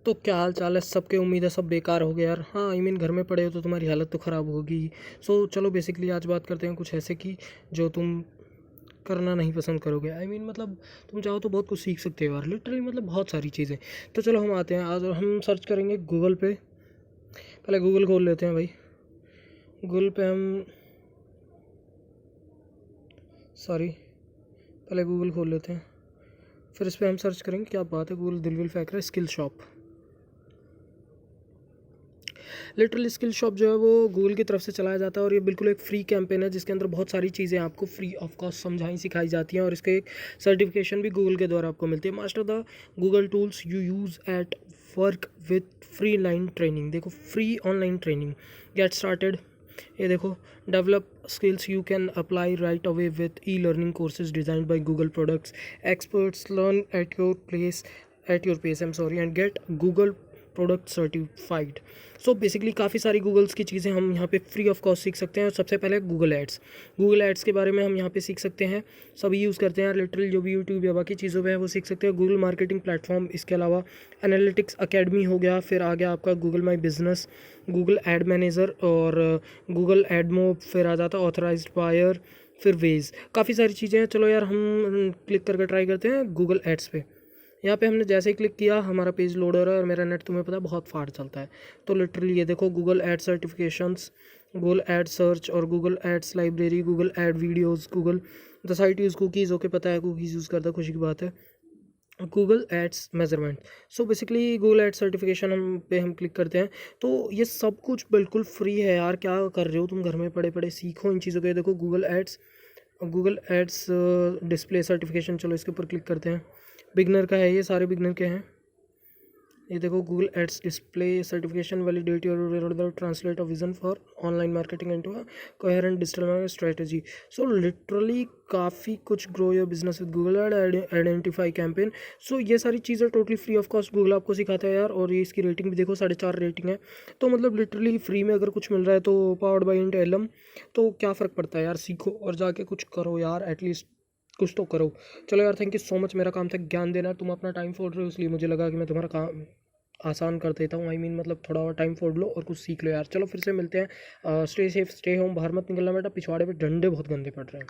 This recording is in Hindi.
तो क्या हाल चाल है सबके। उम्मीद है सब बेकार हो गया यार। हाँ आई मीन घर में पड़े हो तो तुम्हारी हालत तो ख़राब होगी। सो चलो बेसिकली आज बात करते हैं कुछ ऐसे की जो तुम करना नहीं पसंद करोगे। आई मीन मतलब तुम चाहो तो बहुत कुछ सीख सकते हो यार, लिटरली मतलब बहुत सारी चीज़ें। तो चलो हम आते हैं आज और हम सर्च करेंगे गूगल पे। पहले गूगल खोल लेते हैं भाई। गूगल पे हम सॉरी पहले गूगल खोल लेते हैं, फिर इस पर हम सर्च करेंगे। क्या बात है, गूगल दिल विल फेंक रहा है। Skill shop, literally skill shop जो है वो गूगल की तरफ से चलाया जाता है और ये बिल्कुल एक फ्री कैंपेन है जिसके अंदर बहुत सारी चीज़ें आपको फ्री ऑफ कॉस्ट समझाई सिखाई जाती हैं और इसके एक सर्टिफिकेशन भी गूगल के द्वारा आपको मिलती है। Master the Google tools you use at work with free line training. देखो free online training, get started. ये देखो develop skills you can apply right away with e learning courses designed by Google products, experts learn at your pace and get Google product certified. So basically काफ़ी सारी गूगल्स की चीज़ें हम यहाँ पे फ्री ऑफ कॉस्ट सीख सकते हैं। और सबसे पहले गूगल एड्स के बारे में हम यहाँ पे सीख सकते हैं। सभी यूज़ करते हैं लिटरली, जो भी यूट्यूब या बाकी चीज़ों पे है वो सीख सकते हैं। गूगल मार्केटिंग प्लेटफॉर्म, इसके अलावा एनालिटिक्स अकेडमी हो गया, फिर आ गया आपका Google my business, Google ad manager और गूगल एड मोब, फिर आ जाता ऑथराइज्ड बायर, फिर वेज। काफ़ी सारी चीज़ें हैं। चलो यार हम क्लिक करके ट्राई करते हैं गूगल एड्स पे। यहाँ पे हमने जैसे ही क्लिक किया हमारा पेज लोड हो रहा है और मेरा नेट तुम्हें पता है बहुत फास्ट चलता है। तो लिटरली ये देखो Google ad certifications, Google ad search और Google ads library, Google ad videos, Google the site use cookies. Okay पता है कुकीज़ यूज़ करता है, खुशी की बात है। Google Ads measurement. So basically Google ad certification हम क्लिक करते हैं तो ये सब कुछ बिल्कुल फ्री है यार। क्या कर रहे हो तुम घर में पड़े पड़े, सीखो इन चीज़ों के। देखो गूगल एड्स डिस्प्ले सर्टिफिकेशन, चलो इसके ऊपर क्लिक करते हैं। बिगनर का है, ये सारे बिगनर के हैं। ये देखो Google ads display certification, validate your translate a vision for online marketing into a coherent digital marketing strategy. So literally काफ़ी कुछ, grow your business with Google ad, identify campaign. सो ये सारी चीज़ें totally free of cost Google आपको सिखाता है यार। और ये इसकी रेटिंग भी देखो 4.5 रेटिंग है। तो मतलब लिटरली फ्री में अगर कुछ मिल रहा है तो पावर्ड बाई इंट एलम, तो क्या फ़र्क पड़ता है यार। सीखो और जाके कुछ करो यार, एटलीस्ट कुछ तो करो। चलो यार थैंक यू सो मच। मेरा काम था ज्ञान देना, तुम अपना टाइम फोड़ रहे हो इसलिए मुझे लगा कि मैं तुम्हारा काम आसान कर देता हूँ। आई मीन मतलब थोड़ा और टाइम फोड़ लो और कुछ सीख लो यार। चलो फिर से मिलते हैं। स्टे सेफ, स्टे होम, बाहर मत निकलना बेटा, पिछवाड़े पे डंडे बहुत गंदे पड़ रहे हैं।